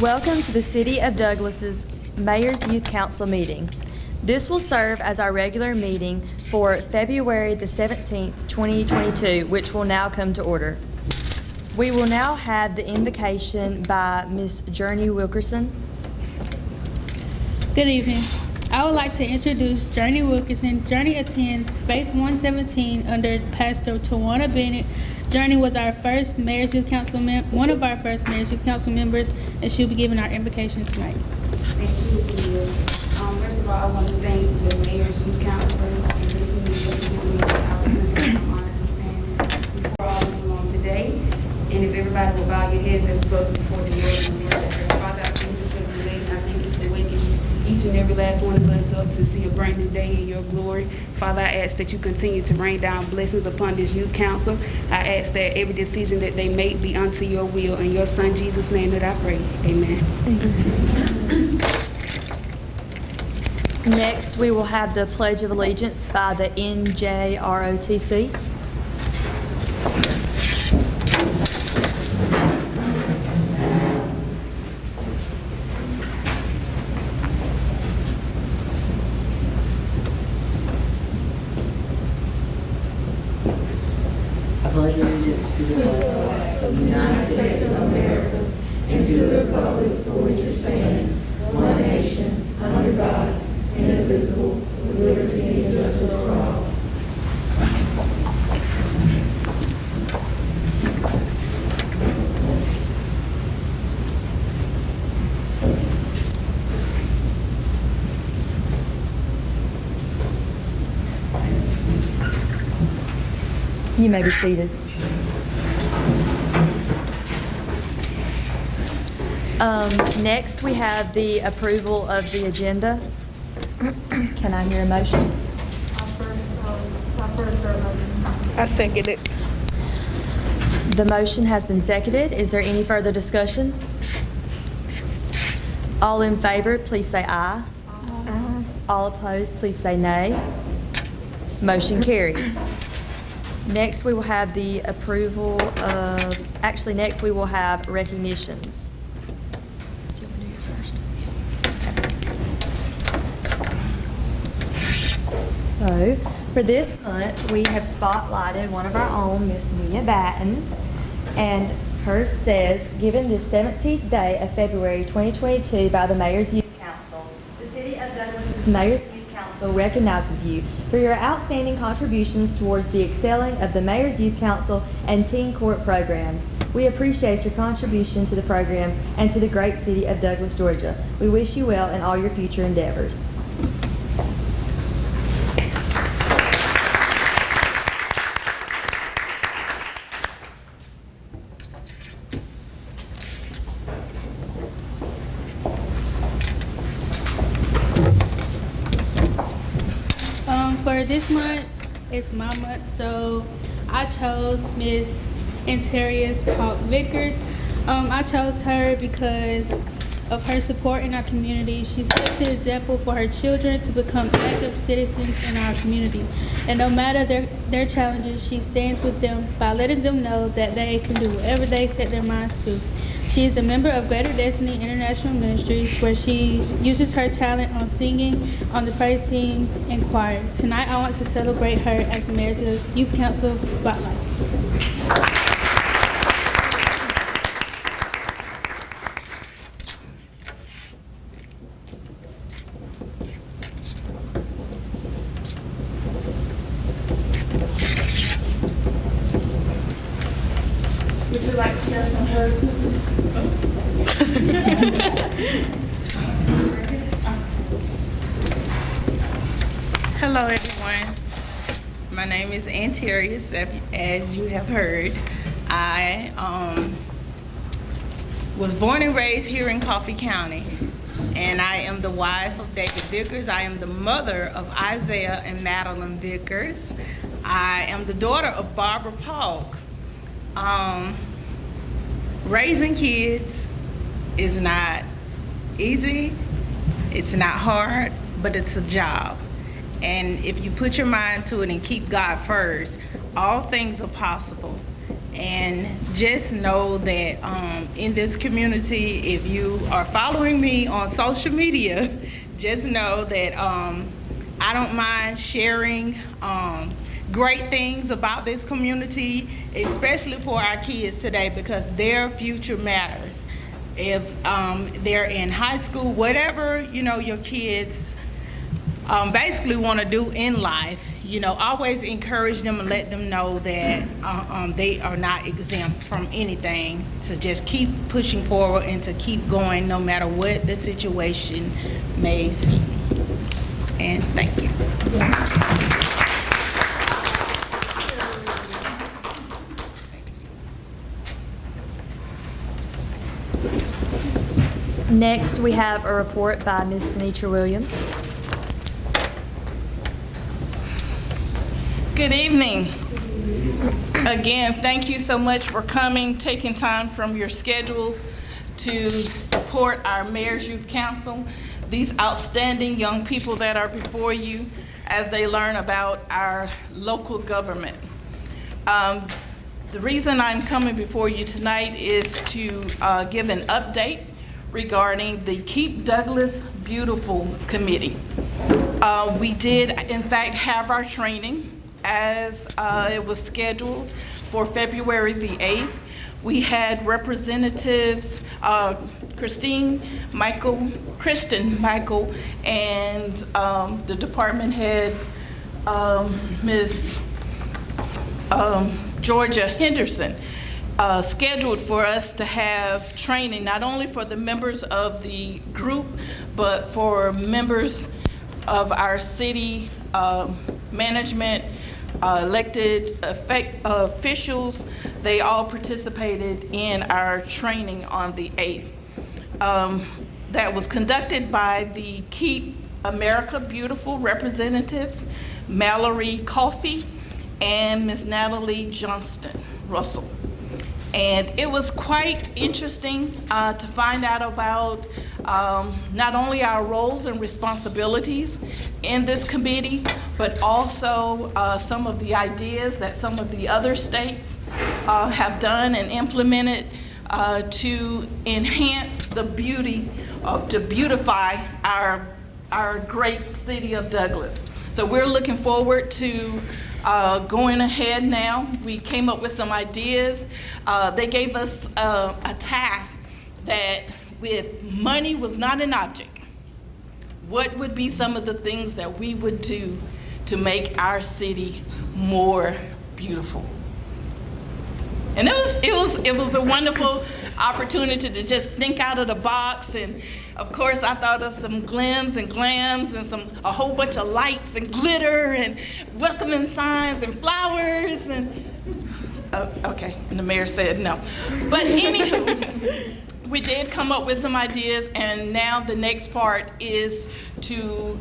Welcome to the City of Douglas's Mayor's Youth Council meeting. This will serve as our regular meeting for February the 17th, 2022, which will now come to order. We will now have the invocation by Ms. Journey Wilkerson. Good evening. I would like to introduce Journey Wilkerson. Journey attends Faith 117 under Pastor Tawana Bennett. Journey was our first Mayor's Youth Council one of our first Mayor's Youth Council members, and she'll be giving our invocation tonight. Thank you. First of all, I want to thank the Mayor's Youth Council for listening to me this opportunity. I'm honored to stand before all of you on today. And if everybody will bow your heads and go before the Lord and worship. Father, I thank you for the day. I thank you for waking each and every last one of us up to see a brand new day in your glory. Father, I ask that you continue to rain down blessings upon this youth council. I ask that every decision that they make be unto your will. In your son Jesus' name that I pray. Amen. Next, we will have the Pledge of Allegiance by the Njrotc. I pledge allegiance to the flag of the United States of America and to the republic for which it stands, one nation, under God, indivisible, with liberty and justice for all. You may be seated. Next, we have the approval of the agenda. Can I hear a motion? I second it. The motion has been seconded. Is there any further discussion? All in favor, please say aye. Aye. All opposed, please say nay. Motion carried. Next, we will have the approval of, next we will have recognitions. Do you want to do your first? So, for this month, we have spotlighted one of our own, Miss Mia Batten, and hers says, given the 17th day of February 2022 by the Mayor's Youth Council, the City of Douglas's Mayor's Youth Council recognizes you for your outstanding contributions towards the excelling of the Mayor's Youth Council and Teen Court programs. We appreciate your contribution to the programs and to the great city of Douglas, Georgia. We wish you well in all your future endeavors. For this month, it's my month, so I chose Miss Njrotc Park Vickers. I chose her because of her support in our community. She sets the example for her children to become active citizens in our community. And no matter their challenges, she stands with them by letting them know that they can do whatever they set their minds to. She is a member of Greater Destiny International Ministries, where she uses her talent on singing on the praise team and choir. Tonight, I want to celebrate her as the Mayor's Youth Council Spotlight. Would you like to share some words? Hello, everyone. My name is Njrotc, as you have heard. I was born and raised here in Coffee County, and I am the wife of David Vickers. I am the mother of Isaiah and Madeline Vickers. I am the daughter of Barbara Polk. Raising kids is not easy, it's not hard, but it's a job. And if you put your mind to it and keep God first, all things are possible. And just know that in this community, if you are following me on social media, just know that I don't mind sharing great things about this community, especially for our kids today, because their future matters. If they're in high school, whatever, your kids basically want to do in life, always encourage them and let them know that they are not exempt from anything, to just keep pushing forward and to keep going no matter what the situation may seem. And thank you. Next, we have a report by Ms. Denitra Williams. Good evening. Again, thank you so much for coming, taking time from your schedule to support our Mayor's Youth Council, these outstanding young people that are before you as they learn about our local government. The reason I'm coming before you tonight is to give an update regarding the Keep Douglas Beautiful Committee. We did, in fact, have our training as it was scheduled for February the 8th. We had representatives, Kristen Michael, and the department head, Ms. Georgia Henderson, scheduled for us to have training, not only for the members of the group, but for members of our city management, elected officials. They all participated in our training on the 8th. That was conducted by the Keep America Beautiful representatives, Mallory Coffey and Ms. Natalie Johnston Russell. And it was quite interesting to find out about not only our roles and responsibilities in this committee, but also some of the ideas that some of the other states have done and implemented to enhance the beauty, to beautify our great city of Douglas. So we're looking forward to going ahead now. We came up with some ideas. They gave us a task that, with money was not an object, what would be some of the things that we would do to make our city more beautiful? And it was a wonderful opportunity to just think out of the box. And of course, I thought of some glims and glams and a whole bunch of lights and glitter and welcoming signs and flowers and okay, and the mayor said no. But anywho, we did come up with some ideas, and now the next part is to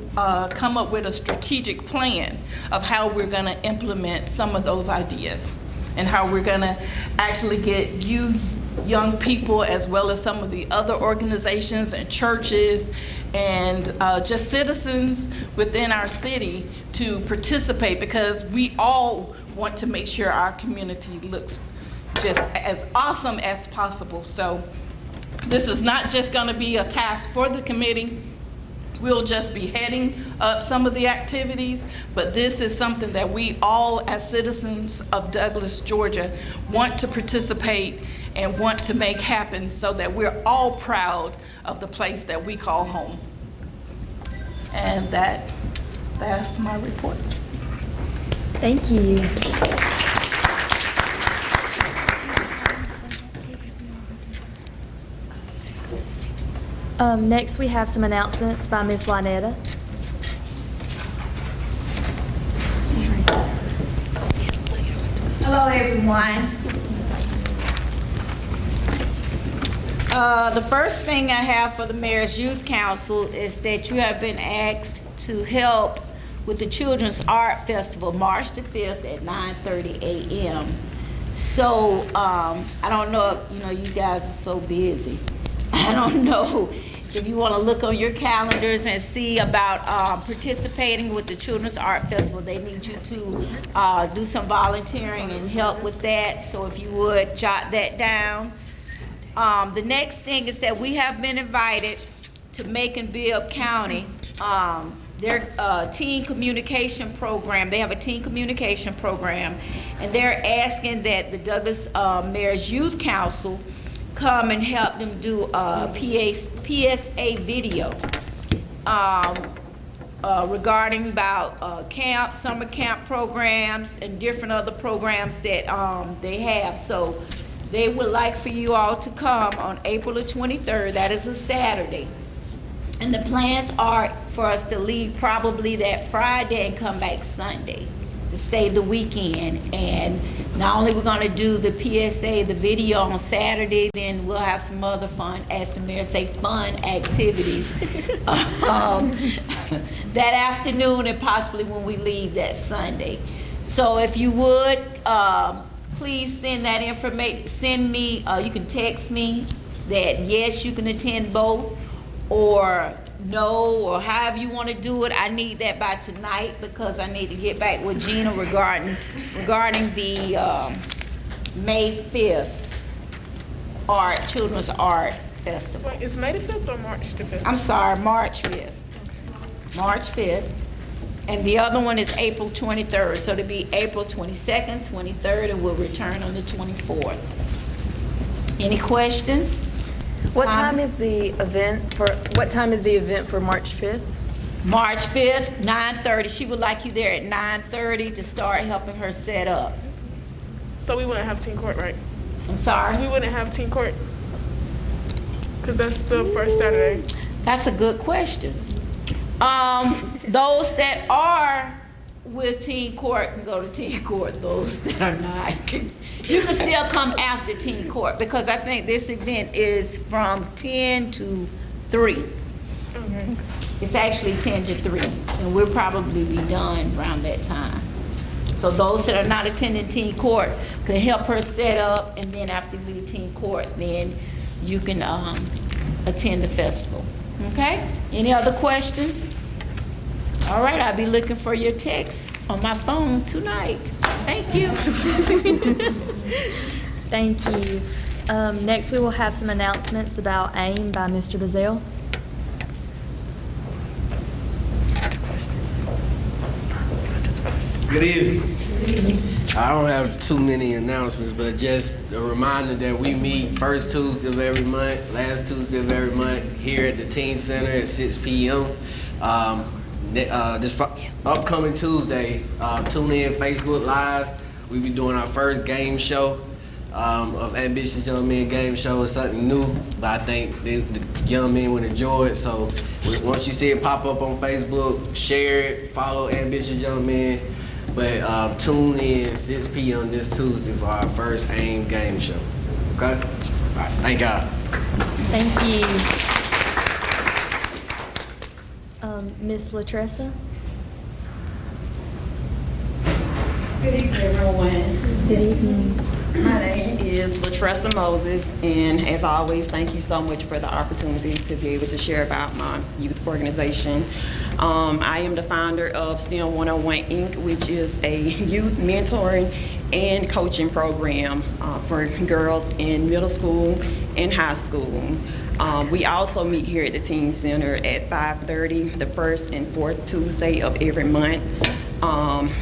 come up with a strategic plan of how we're going to implement some of those ideas and how we're going to actually get you young people, as well as some of the other organizations and churches and just citizens within our city, to participate, because we all want to make sure our community looks just as awesome as possible. So this is not just going to be a task for the committee. We'll just be heading up some of the activities, but this is something that we all, as citizens of Douglas, Georgia, want to participate and want to make happen, so that we're all proud of the place that we call home. And that's my report. Thank you. Next, we have some announcements by Ms. Juanetta. Hello, everyone. The first thing I have for the Mayor's Youth Council is that you have been asked to help with the Children's Art Festival, March the 5th at 9:30 a.m. So I don't know, you guys are so busy. I don't know if you want to look on your calendars and see about participating with the Children's Art Festival, they need you to do some volunteering and help with that. So if you would jot that down. The next thing is that we have been invited to Macon-Bibb County. Their teen communication program, they have a teen communication program, and they're asking that the Douglas Mayor's Youth Council come and help them do a PSA video regarding about camp, summer camp programs, and different other programs that they have. So they would like for you all to come on April the 23rd, that is a Saturday. And the plans are for us to leave probably that Friday and come back Sunday to stay the weekend. And not only we're gonna do the PSA, the video on Saturday, then we'll have some other fun, as the mayor say, fun activities that afternoon and possibly when we leave that Sunday. So if you would, please send that information, send me, you can text me that yes, you can attend both, or no, or however you want to do it. I need that by tonight because I need to get back with Gina regarding the May 5th Children's Art Festival. Wait, is May the 5th or March the 5th? I'm sorry, March 5th. March 5th. And the other one is April 23rd. So it'll be April 22nd, 23rd, and we'll return on the 24th. Any questions? What time is the event for March 5th? March 5th, 9:30. She would like you there at 9:30 to start helping her set up. So we wouldn't have teen court, right? I'm sorry? We wouldn't have teen court? Because that's the first Saturday. That's a good question. Those that are with teen court can go to teen court. Those that are not, you can still come after teen court because I think this event is from 10 to 3. Okay. It's actually 10 to 3, and we'll probably be done around that time. So those that are not attending teen court can help her set up, and then after we leave teen court, then you can attend the festival. Okay? Any other questions? All right, I'll be looking for your text on my phone tonight. Thank you. Thank you. Next, we will have some announcements about AIM by Mr. Bazell. Good evening. I don't have too many announcements, but just a reminder that we meet first Tuesday of every month, last Tuesday of every month here at the Teen Center at 6 p.m. This upcoming Tuesday, tune in Facebook Live. We'll be doing our first game show of Ambitious Young Men game show. It's something new, but I think the young men would enjoy it. So once you see it pop up on Facebook, share it, follow Ambitious Young Men. But tune in 6 p.m. this Tuesday for our first AIM game show. Okay? All right. Thank God. Thank you. Ms. Latressa? Good evening, everyone. Good evening. My name is Latressa Moses, and as always, thank you so much for the opportunity to be able to share about my youth organization. I am the founder of STEM 101 Inc., which is a youth mentoring and coaching program for girls in middle school and high school. We also meet here at the Teen Center at 5:30, the first and fourth Tuesday of every month.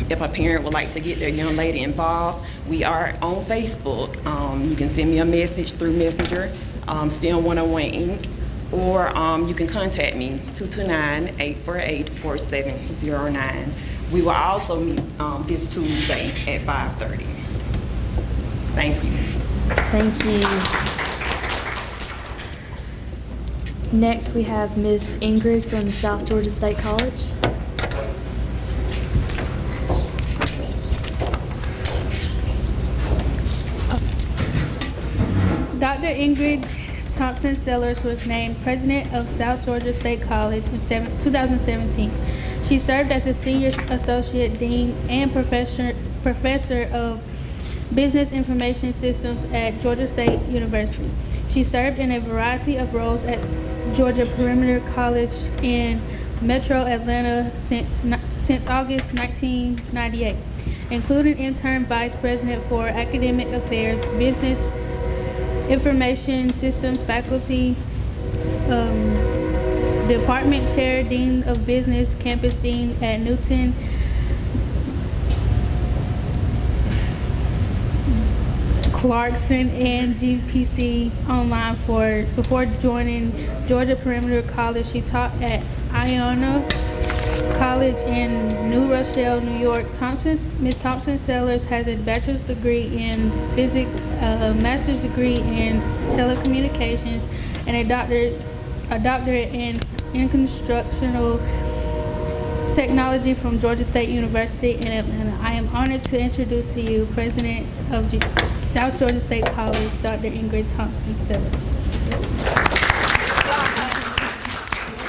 If a parent would like to get their young lady involved, we are on Facebook. You can send me a message through Messenger, STEM 101 Inc., or you can contact me, 229-848-4709. We will also meet this Tuesday at 5:30. Thank you. Thank you. Next, we have Miss Ingrid from South Georgia State College. Dr. Ingrid Thompson Sellers was named president of South Georgia State College in 2017. She served as a senior associate dean and professor of business information systems at Georgia State University. She served in a variety of roles Georgia Perimeter College in Metro Atlanta since August 1998, including interim vice president for academic affairs, business, information systems, faculty, department chair, dean of business, campus dean at Newton, Clarkson, and GPC online before joining Georgia Perimeter College. She taught at Iona College in New Rochelle, New York. Ms. Thompson-Sellers has a bachelor's degree in physics, a master's degree in telecommunications, and a doctorate in constructional technology from Georgia State University in Atlanta. I am honored to introduce to you President of South Georgia State College, Dr. Ingrid Thompson-Sellers.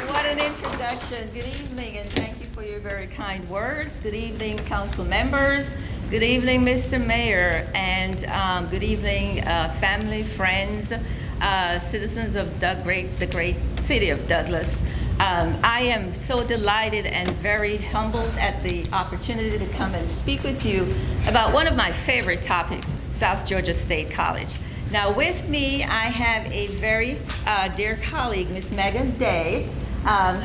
What an introduction. Good evening, and thank you for your very kind words. Good evening, council members. Good evening, Mr. Mayor, and good evening, family, friends, citizens of the great city of Douglas. I am so delighted and very humbled at the opportunity to come and speak with you about one of my favorite topics, South Georgia State College. Now with me, I have a very dear colleague, Ms. Megan Day,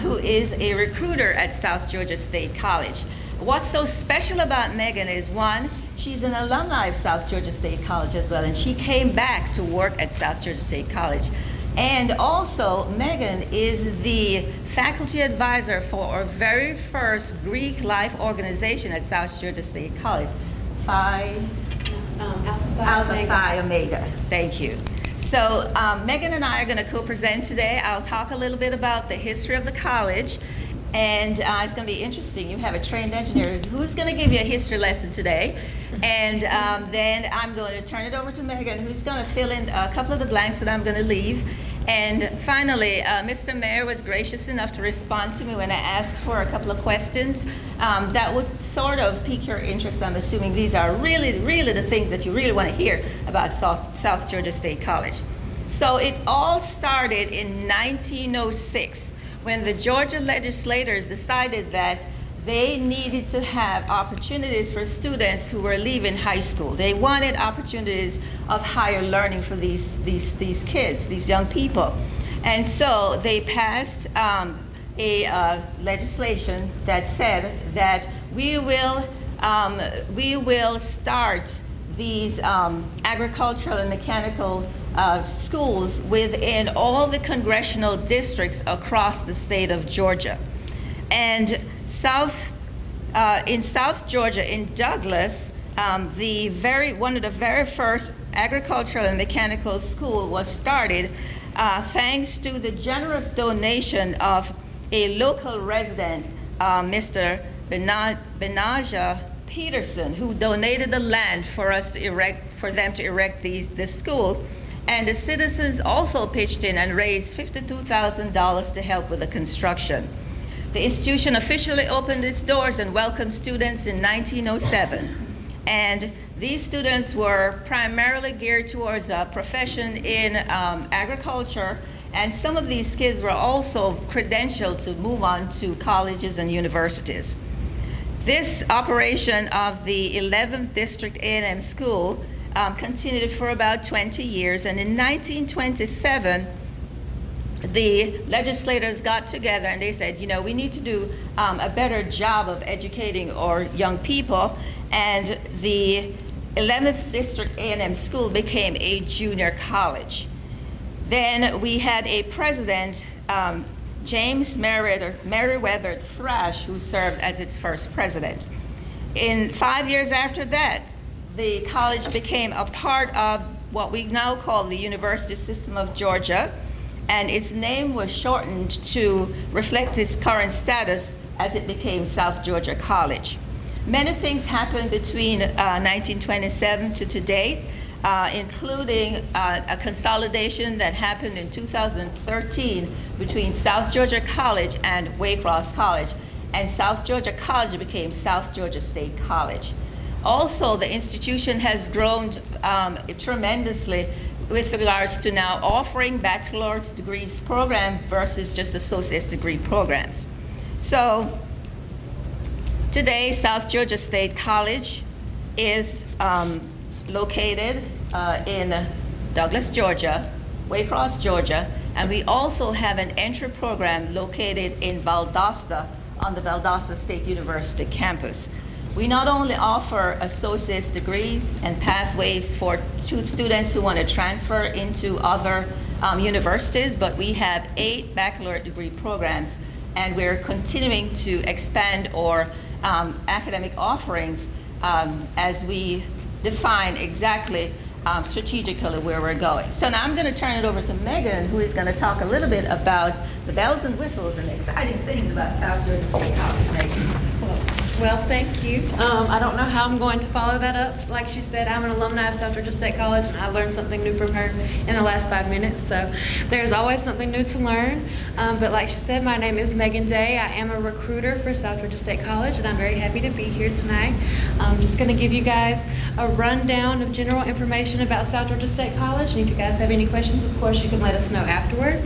who is a recruiter at South Georgia State College. What's so special about Megan is, one, she's an alumni of South Georgia State College as well, and she came back to work at South Georgia State College. And also, Megan is the faculty advisor for our very first Greek life organization at South Georgia State College, Alpha Phi Omega. Thank you. So Megan and I are going to co-present today. I'll talk a little bit about the history of the college, and it's going to be interesting. You have a trained engineer who's going to give you a history lesson today. And then I'm going to turn it over to Megan, who's going to fill in a couple of the blanks that I'm going to leave. And finally, Mr. Mayor was gracious enough to respond to me when I asked for a couple of questions that would sort of pique your interest. I'm assuming these are really, really the things that you really want to hear about South Georgia State College. So it all started in 1906 when the Georgia legislators decided that they needed to have opportunities for students who were leaving high school. They wanted opportunities of higher learning for these kids, these young people. And so they passed a legislation that said that we will start these agricultural and mechanical schools within all the congressional districts across the state of Georgia. And in South Georgia, in Douglas, one of the very first agricultural and mechanical school was started thanks to the generous donation of a local resident, Mr. Benaja Peterson, who donated the land for them to erect this school. And the citizens also pitched in and raised $52,000 to help with the construction. The institution officially opened its doors and welcomed students in 1907. And these students were primarily geared towards a profession in agriculture, and some of these kids were also credentialed to move on to colleges and universities. This operation of the 11th District A&M School continued for about 20 years, and in 1927, the legislators got together and they said, we need to do a better job of educating our young people, and the 11th District A&M School became a junior college. Then we had a president, James Meriwether Thrash, who served as its first president. 5 years after that, the college became a part of what we now call the University System of Georgia, and its name was shortened to reflect its current status as it became South Georgia College. Many things happened between 1927 to today, including a consolidation that happened in 2013 between South Georgia College and Waycross College, and South Georgia College became South Georgia State College. Also, the institution has grown tremendously with regards to now offering bachelor's degrees program versus just associate's degree programs. So today, South Georgia State College is located in Douglas, Georgia, Waycross, Georgia, and we also have an entry program located in Valdosta on the Valdosta State University campus. We not only offer associate's degrees and pathways for students who want to transfer into other universities, but we have 8 baccalaureate degree programs, and we're continuing to expand our academic offerings as we define exactly strategically where we're going. So now I'm going to turn it over to Megan, who is going to talk a little bit about the bells and whistles and exciting things about South Georgia State College. Megan. Well, thank you. I don't know how I'm going to follow that up. Like she said, I'm an alumni of South Georgia State College, and I learned something new from her in the last 5 minutes. So there's always something new to learn. But like she said, my name is Megan Day. I am a recruiter for South Georgia State College, and I'm very happy to be here tonight. I'm just going to give you guys a rundown of general information about South Georgia State College. And if you guys have any questions, of course, you can let us know afterward.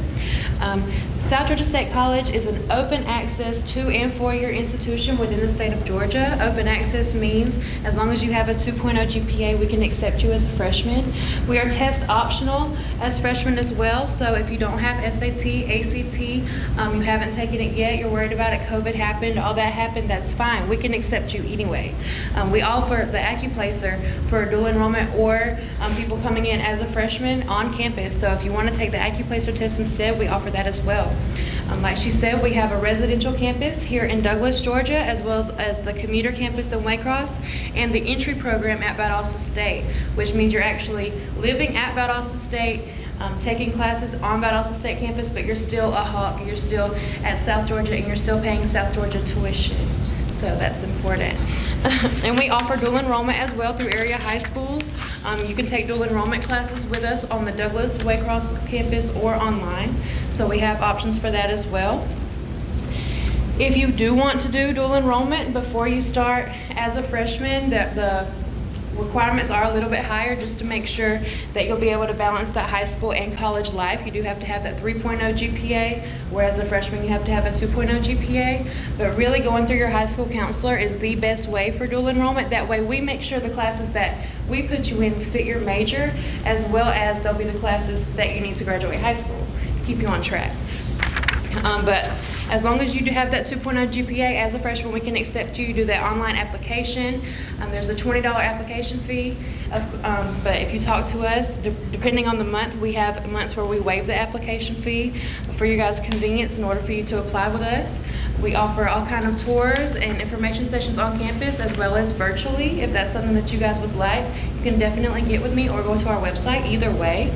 South Georgia State College is an open access 2- and 4-year institution within the state of Georgia. Open access means as long as you have a 2.0 GPA, we can accept you as a freshman. We are test optional as freshmen as well. So if you don't have SAT, ACT, you haven't taken it yet, you're worried about it, COVID happened, all that happened, that's fine. We can accept you anyway. We offer the AccuPlacer for dual enrollment or people coming in as a freshman on campus. So if you want to take the AccuPlacer test instead, we offer that as well. Like she said, we have a residential campus here in Douglas, Georgia, as well as the commuter campus in Waycross, and the entry program at Valdosta State, which means you're actually living at Valdosta State, taking classes on Valdosta State campus, but you're still a Hawk, you're still at South Georgia, and you're still paying South Georgia tuition. So that's important. And we offer dual enrollment as well through area high schools. You can take dual enrollment classes with us on the Douglas Waycross campus or online. So we have options for that as well. If you do want to do dual enrollment before you start as a freshman, the requirements are a little bit higher just to make sure that you'll be able to balance that high school and college life. You do have to have that 3.0 GPA, whereas a freshman you have to have a 2.0 GPA. But really going through your high school counselor is the best way for dual enrollment. That way we make sure the classes that we put you in fit your major, as well as they'll be the classes that you need to graduate high school to keep you on track. But as long as you do have that 2.0 GPA as a freshman, we can accept you. You do that online application. There's a $20 application fee. But if you talk to us, depending on the month, we have months where we waive the application fee for your guys' convenience in order for you to apply with us. We offer all kind of tours and information sessions on campus as well as virtually. If that's something that you guys would like, you can definitely get with me or go to our website, either way.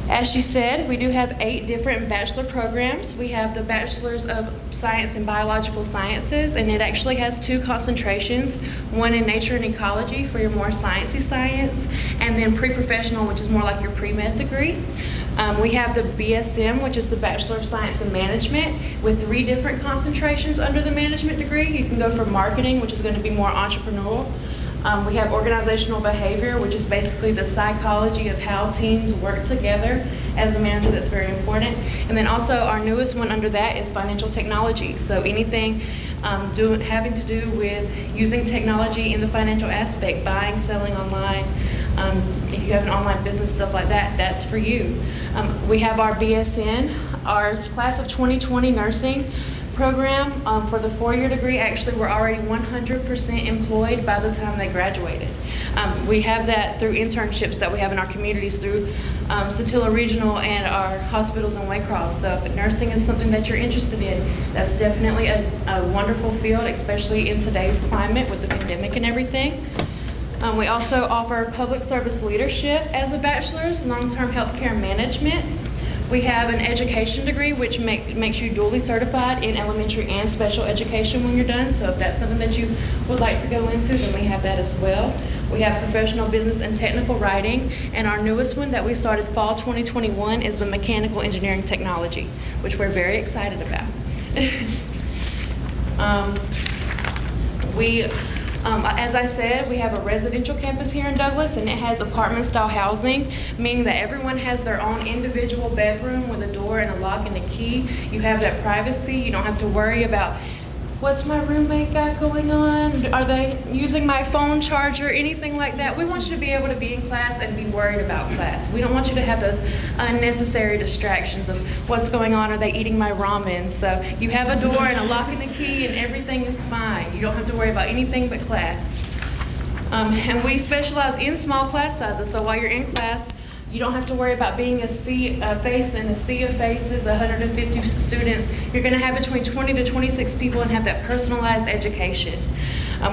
As she said, we do have 8 different bachelor programs. We have the Bachelor's of Science in Biological Sciences, and it actually has 2 concentrations, one in Nature and Ecology for your more sciencey science, and then pre-professional, which is more like your pre-med degree. We have the BSM, which is the Bachelor of Science in Management, with 3 different concentrations under the management degree. You can go for marketing, which is going to be more entrepreneurial. We have organizational behavior, which is basically the psychology of how teams work together as a manager. That's very important. And then also our newest one under that is financial technology. So anything having to do with using technology in the financial aspect, buying, selling online, if you have an online business, stuff like that, that's for you. We have our BSN, our class of 2020 nursing program for the 4-year degree. Actually, we're already 100% employed by the time they graduated. We have that through internships that we have in our communities through Satilla Regional and our hospitals in Waycross. So if nursing is something that you're interested in, that's definitely a wonderful field, especially in today's climate with the pandemic and everything. We also offer public service leadership as a bachelor's, long-term healthcare management. We have an education degree, which makes you dually certified in elementary and special education when you're done. So if that's something that you would like to go into, then we have that as well. We have professional business and technical writing. And our newest one that we started fall 2021 is the mechanical engineering technology, which we're very excited about. We As I said, we have a residential campus here in Douglas, and it has apartment-style housing, meaning that everyone has their own individual bedroom with a door and a lock and a key. You have that privacy. You don't have to worry about, what's my roommate got going on? Are they using my phone charger? Anything like that. We want you to be able to be in class and be worried about class. We don't want you to have those unnecessary distractions of what's going on. Are they eating my ramen? So you have a door and a lock and a key and everything is fine. You don't have to worry about anything but class. And we specialize in small class sizes. So while you're in class, you don't have to worry about being a face in a sea of faces, 150 students. You're going to have between 20 to 26 people and have that personalized education.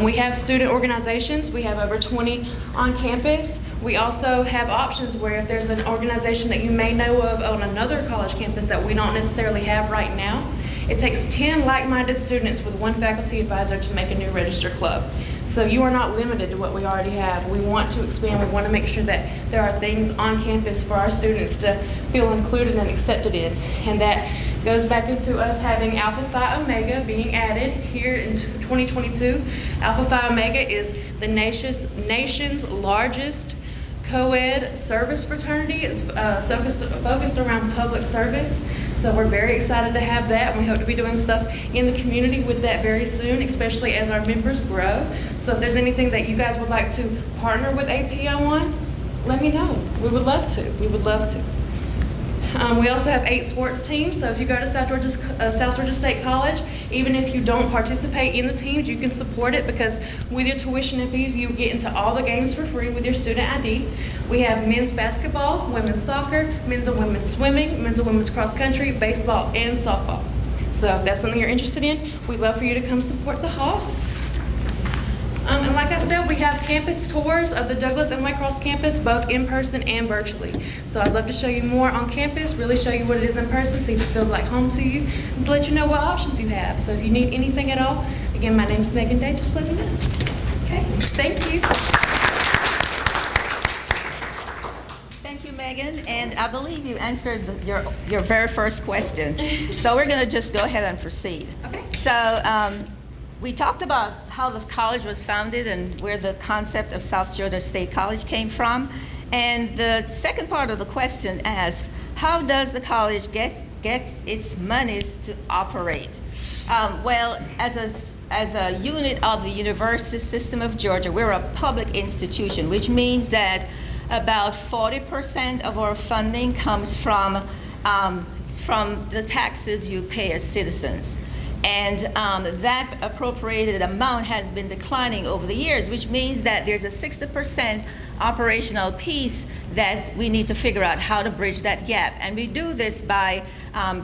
We have student organizations. We have over 20 on campus. We also have options where if there's an organization that you may know of on another college campus that we don't necessarily have right now, it takes 10 like-minded students with one faculty advisor to make a new register club. So you are not limited to what we already have. We want to expand. We want to make sure that there are things on campus for our students to feel included and accepted in. And that goes back into us having Alpha Phi Omega being added here in 2022. Alpha Phi Omega is the nation's largest co-ed service fraternity. It's focused around public service. So we're very excited to have that, and we hope to be doing stuff in the community with that very soon, especially as our members grow. So if there's anything that you guys would like to partner with APO on, let me know. We would love to. We would love to. We also have 8 sports teams, so if you go to South Georgia State College, even if you don't participate in the teams, you can support it because with your tuition and fees, you get into all the games for free with your student ID. We have men's basketball, women's soccer, men's and women's swimming, men's and women's cross country, baseball, and softball. So if that's something you're interested in, we'd love for you to come support the Hawks. And like I said, we have campus tours of the Douglas and White Cross campus, both in person and virtually. So I'd love to show you more on campus, really show you what it is in person, see if it feels like home to you, and to let you know what options you have. So if you need anything at all, again, my name is Megan Day, just let me know. Okay, thank you. Thank you, Megan, and I believe you answered your very first question. So we're going to just go ahead and proceed. Okay. So we talked about how the college was founded and where the concept of South Georgia State College came from. And the second part of the question asks, how does the college get its monies to operate? Well, as a unit of the University System of Georgia, we're a public institution, which means that about 40% of our funding comes from the taxes you pay as citizens. And that appropriated amount has been declining over the years, which means that there's a 60% operational piece that we need to figure out how to bridge that gap. And we do this by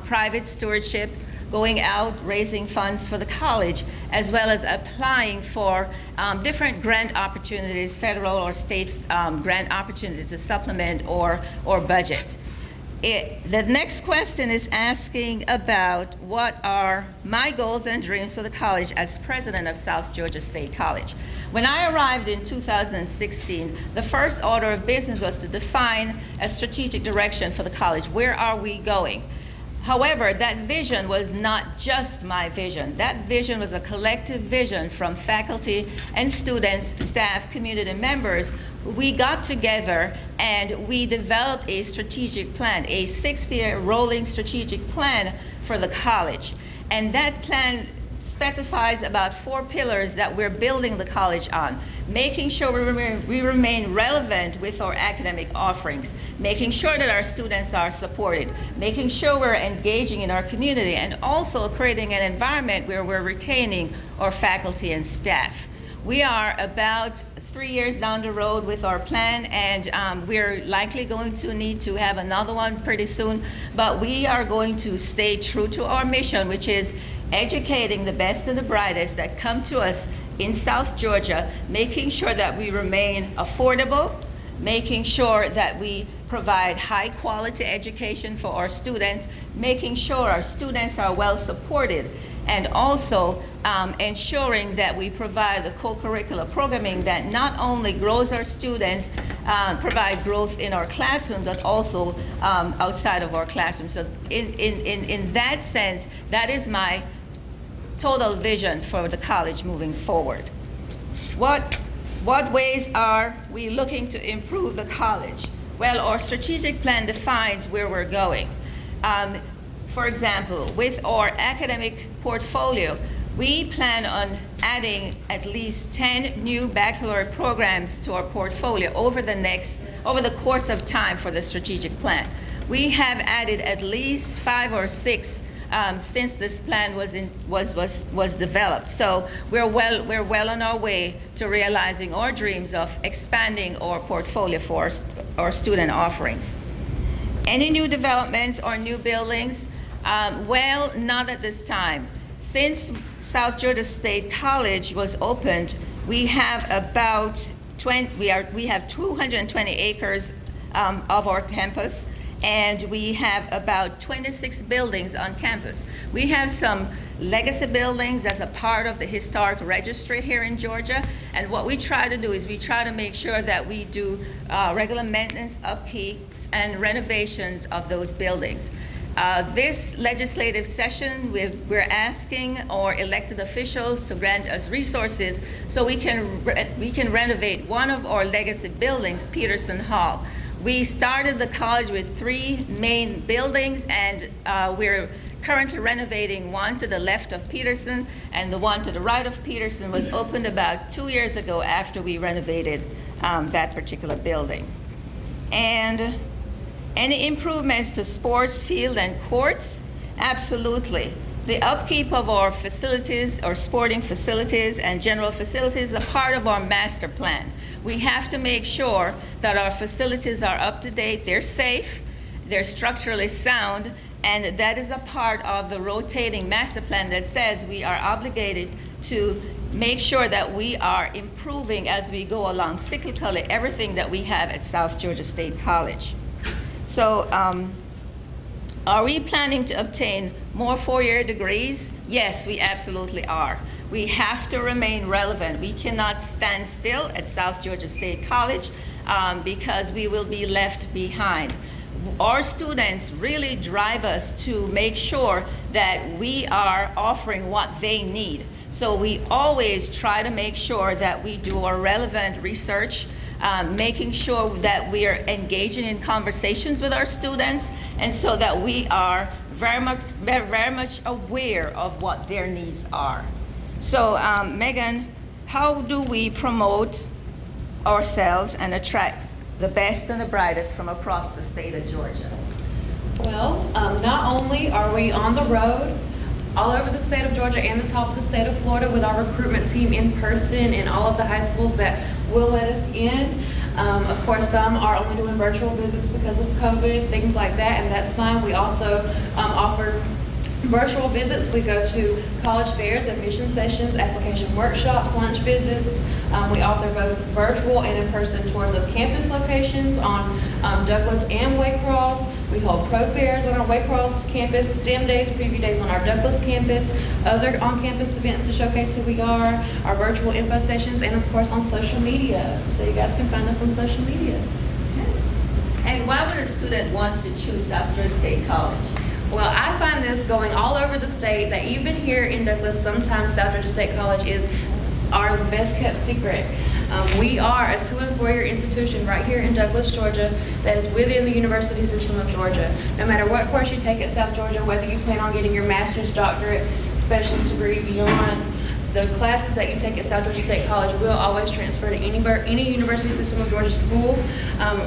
private stewardship, going out, raising funds for the college, as well as applying for different grant opportunities, federal or state grant opportunities to supplement or budget. The next question is asking about what are my goals and dreams for the college as president of South Georgia State College. When I arrived in 2016, the first order of business was to define a strategic direction for the college. Where are we going? However, that vision was not just my vision. That vision was a collective vision from faculty and students, staff, community members. We got together and we developed a strategic plan, a 6-year rolling strategic plan for the college. And that plan specifies about 4 pillars that we're building the college on. Making sure we remain relevant with our academic offerings, making sure that our students are supported, making sure we're engaging in our community, and also creating an environment where we're retaining our faculty and staff. We are about 3 years down the road with our plan, and we're likely going to need to have another one pretty soon, but we are going to stay true to our mission, which is educating the best and the brightest that come to us in South Georgia, making sure that we remain affordable, making sure that we provide high quality education for our students, making sure our students are well supported, and also ensuring that we provide the co-curricular programming that not only grows our students, provide growth in our classroom, but also outside of our classroom. So in that sense, that is my total vision for the college moving forward. What ways are we looking to improve the college? Well, our strategic plan defines where we're going. For example, with our academic portfolio, we plan on adding at least 10 new baccalaureate programs to our portfolio over the course of time for the strategic plan. We have added at least 5 or 6 since this plan was developed. So we're well on our way to realizing our dreams of expanding our portfolio for our student offerings. Any new developments or new buildings? Well, not at this time. Since South Georgia State College was opened, we have about 220 acres of our campus, and we have about 26 buildings on campus. We have some legacy buildings as a part of the historic registry here in Georgia, and what we try to do is we try to make sure that we do regular maintenance, upkeeps, and renovations of those buildings. This legislative session, we're asking our elected officials to grant us resources so we can renovate one of our legacy buildings, Peterson Hall. We started the college with 3 main buildings, and we're currently renovating one to the left of Peterson, and the one to the right of Peterson was opened about 2 years ago after we renovated that particular building. And any improvements to sports field and courts? Absolutely. The upkeep of our facilities, our sporting facilities and general facilities, is a part of our master plan. We have to make sure that our facilities are up to date, they're safe, they're structurally sound, and that is a part of the rotating master plan that says we are obligated to make sure that we are improving as we go along cyclically everything that we have at South Georgia State College. So are we planning to obtain more 4-year degrees? Yes, we absolutely are. We have to remain relevant. We cannot stand still at South Georgia State College because we will be left behind. Our students really drive us to make sure that we are offering what they need. So we always try to make sure that we do our relevant research, making sure that we are engaging in conversations with our students, and so that we are very much aware of what their needs are. So Megan, how do we promote ourselves and attract the best and the brightest from across the state of Georgia? Well, not only are we on the road all over the state of Georgia and the top of the state of Florida with our recruitment team in person in all of the high schools that will let us in. Of course, some are only doing virtual visits because of COVID, things like that, and that's fine. We also offer virtual visits. We go to college fairs, admission sessions, application workshops, lunch visits. We offer both virtual and in-person tours of campus locations on Douglas and Waycross. We hold pro fairs on our Waycross campus, STEM days, preview days on our Douglas campus, other on-campus events to showcase who we are, our virtual info sessions, and of course on social media. So you guys can find us on social media. And why would a student want to choose South Georgia State College? Well, I find this going all over the state that even here in Douglas, sometimes South Georgia State College is our best kept secret. We are a 2- and 4-year institution right here in Douglas, Georgia, that is within the university system of Georgia. No matter what course you take at South Georgia, whether you plan on getting your master's, doctorate, specialist degree, beyond, the classes that you take at South Georgia State College will always transfer to any university system of Georgia school.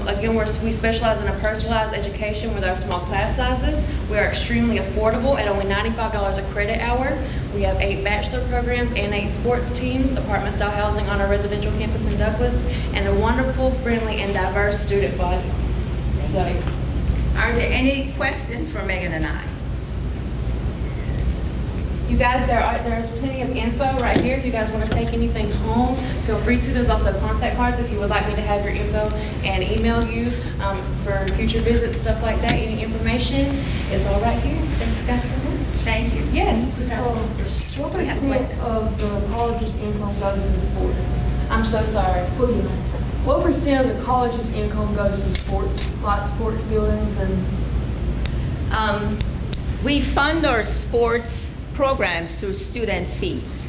Again, we specialize in a personalized education with our small class sizes. We are extremely affordable at only $95 a credit hour. We have 8 bachelor programs and 8 sports teams, apartment-style housing on our residential campus in Douglas, and a wonderful, friendly, and diverse student body. So, are there any questions for Megan and I? You guys, there's plenty of info right here. If you guys want to take anything home, feel free to. There's also contact cards if you would like me to have your info and email you for future visits, stuff like that. Any information is all right here. Thank you guys so much. Thank you. Yes. What percent of the college's income goes to sports? I'm so sorry. What percent of the college's income goes to sports, like sports buildings and? We fund our sports programs through student fees.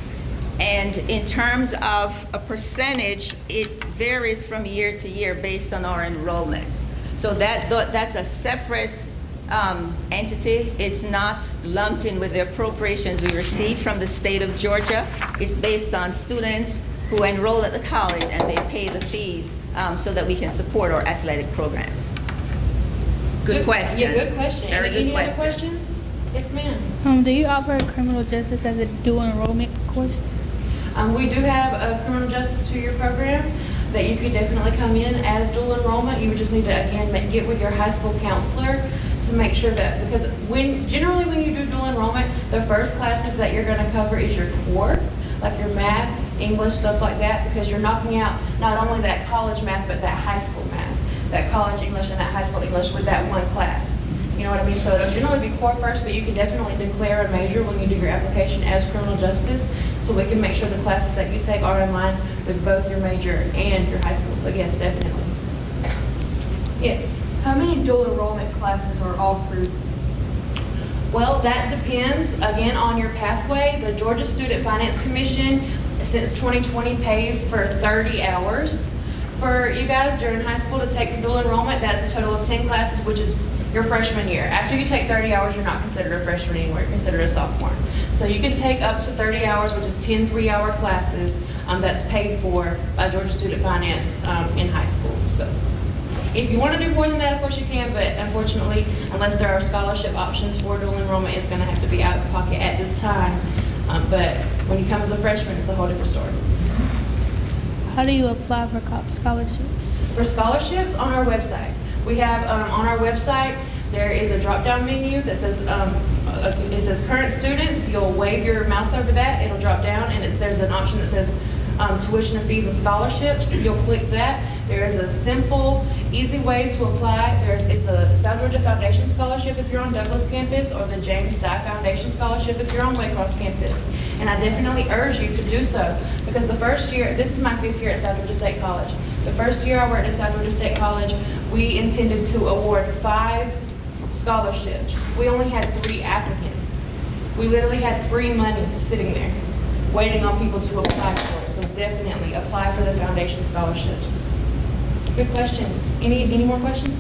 And in terms of a percentage, it varies from year to year based on our enrollments. So that's a separate entity. It's not lumped in with the appropriations we receive from the state of Georgia. It's based on students who enroll at the college and they pay the fees so that we can support our athletic programs. Good question. Yeah, good question. Very good Any other question. questions? Yes, ma'am. Do you offer criminal justice as a dual enrollment course? We do have a criminal justice 2-year program that you could definitely come in as dual enrollment. You would just need to, again, get with your high school counselor to make sure that, because generally when you do dual enrollment, the first classes that you're going to cover is your core, like your math, English, stuff like that, because you're knocking out not only that college math, but that high school math, that college English and that high school English with that one class. You know what I mean? So it'll generally be core first, but you can definitely declare a major when you do your application as criminal justice, so we can make sure the classes that you take are in line with both your major and your high school. So yes, definitely. Yes. How many dual enrollment classes are offered? Well, that depends, again, on your pathway. The Georgia Student Finance Commission, since 2020, pays for 30 hours for you guys during high school to take the dual enrollment. That's a total of 10 classes, which is your freshman year. After you take 30 hours, you're not considered a freshman anymore. You're considered a sophomore. So you can take up to 30 hours, which is 10 3-hour classes that's paid for by Georgia Student Finance in high school. So if you want to do more than that, of course you can, but unfortunately, unless there are scholarship options for dual enrollment, it's going to have to be out of pocket at this time. But when you come as a freshman, it's a whole different story. How do you apply for scholarships? For scholarships, on our website. We have on our website, there is a drop-down menu that says, it says current students. You'll wave your mouse over that, it'll drop down, and there's an option that says tuition and fees and scholarships. You'll click that. There is a simple, easy way to apply. It's a South Georgia Foundation Scholarship if you're on Douglas campus, or the James Dye Foundation Scholarship if you're on Waycross campus. And I definitely urge you to do so, because the first year, this is my 5th year at South Georgia State College. The first year I worked at South Georgia State College, we intended to award 5 scholarships. We only had 3 applicants. We literally had free money sitting there, waiting on people to apply for it. So definitely apply for the foundation scholarships. Good questions. Any more questions?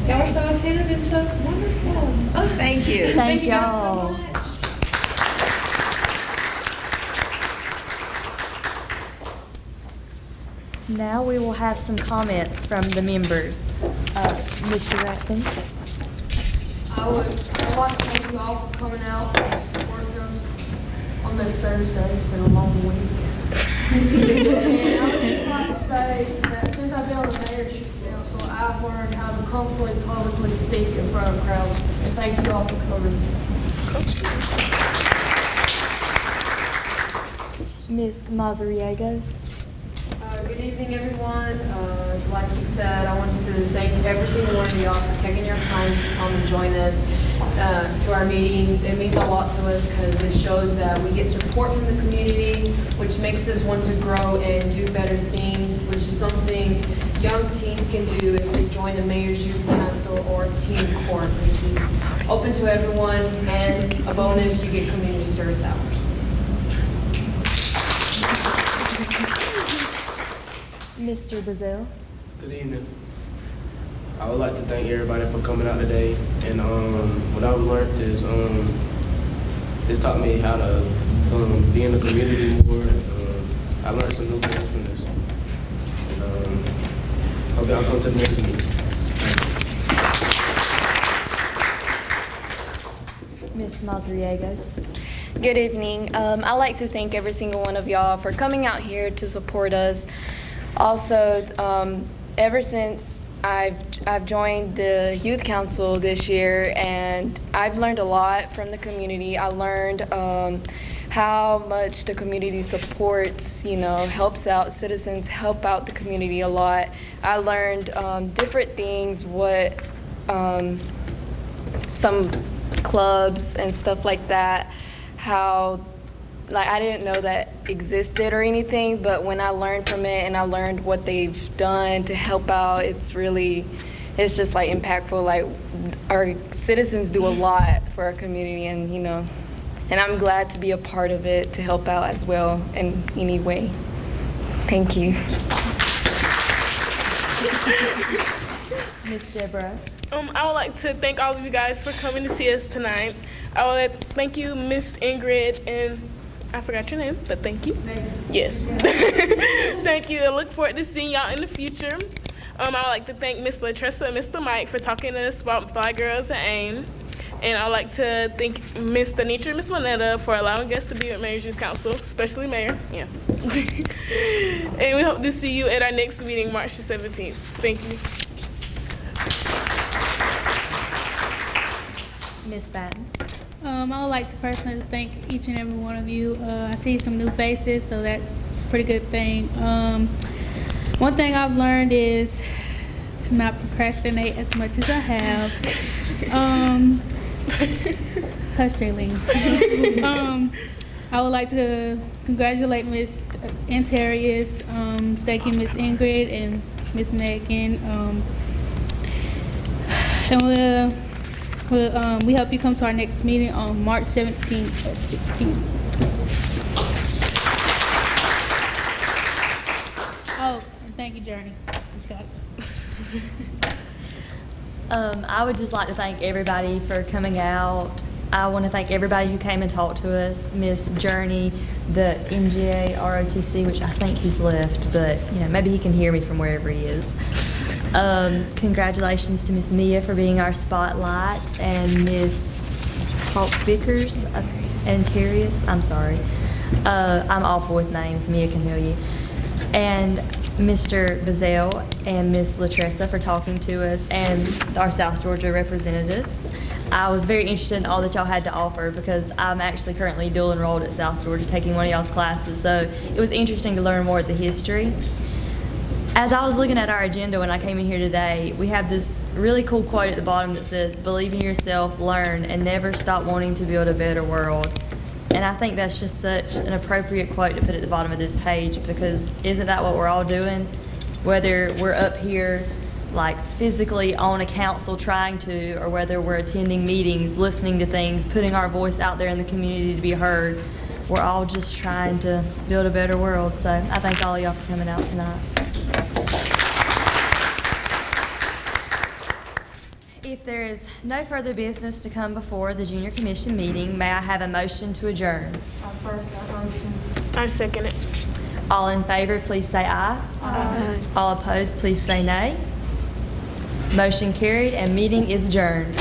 Y'all are so attentive and so wonderful. Oh, thank you. Thank you y'all. guys so much. Now we will have some comments from the members. Mr. Ratton. I'd like to thank you all for coming out and supporting us on this Thursday. It's been a long week. And I would just like to say that since I've been on the Mayor's Youth Council, I've learned how to comfortably publicly speak in front of crowds. And thank you all for coming. Ms. Mazariegos. Good evening, everyone. Like you said, I want to thank every single one of y'all for taking your time to come and join us to our meetings. It means a lot to us because it shows that we get support from the community, which makes us want to grow and do better things, which is something young teens can do if they join the Mayor's Youth Council or Teen Court, which is open to everyone, and a bonus, you get community service hours. Mr. Bazell. Good evening. I would like to thank everybody for coming out today. And what I've learned is this taught me how to be in the community more. I learned some new things from this. And hope y'all come to the next meeting. Ms. Mazariegos. Good evening. I'd like to thank every single one of y'all for coming out here to support us. Also, ever since I've joined the Youth Council this year, and I've learned a lot from the community. I learned how much the community supports, helps out citizens, help out the community a lot. I learned different things, what some clubs and stuff like that, how I didn't know that existed or anything, but when I learned from it and I learned what they've done to help out, it's just impactful. Our citizens do a lot for our community, and and I'm glad to be a part of it to help out as well in any way. Thank you. Miss Deborah. I would like to thank all of you guys for coming to see us tonight. I would like to thank you, Miss Ingrid, and I forgot your name, but thank you. Yes. Thank you. I look forward to seeing y'all in the future. I would like to thank Miss Latressa and Mr. Mike for talking to us about Fly Girls and AIM. And I'd like to thank Miss Denitra and Miss Lynetta for allowing us to be at Mayor's Youth Council, especially Mayor. Yeah. And we hope to see you at our next meeting, March the 17th. Thank you. Miss Batten. I would like to personally thank each and every one of you. I see some new faces, so that's a pretty good thing. One thing I've learned is to not procrastinate as much as I have. Hush, Jaylene. I would like to congratulate Miss Antarius. Thank you, Miss Ingrid and Miss Megan. And we hope you come to our next meeting on March 17th at 6 p.m. Oh, and thank you, Journey. You got it. I would just like to thank everybody for coming out. I want to thank everybody who came and talked to us. Miss Journey, the Njrotc, which I think he's left, but maybe he can hear me from wherever he is. Congratulations to Miss Mia for being our spotlight, and Miss Paul Vickers and Terrius. I'm sorry. I'm awful with names. Mia can tell you. And Mr. Bazell and Miss Latressa for talking to us, and our South Georgia representatives. I was very interested in all that y'all had to offer because I'm actually currently dual enrolled at South Georgia taking one of y'all's classes, so it was interesting to learn more of the history. As I was looking at our agenda when I came in here today, we have this really cool quote at the bottom that says, "Believe in yourself, learn, and never stop wanting to build a better world." And I think that's just such an appropriate quote to put at the bottom of this page, because isn't that what we're all doing? Whether we're up here like physically on a council trying to, or whether we're attending meetings, listening to things, putting our voice out there in the community to be heard, we're all just trying to build a better world. So I thank all of y'all for coming out tonight. If there is no further business to come before the Junior Commission meeting, may I have a motion to adjourn? I second it. All in favor, please say aye. Aye. All opposed, please say nay. Motion carried and meeting is adjourned.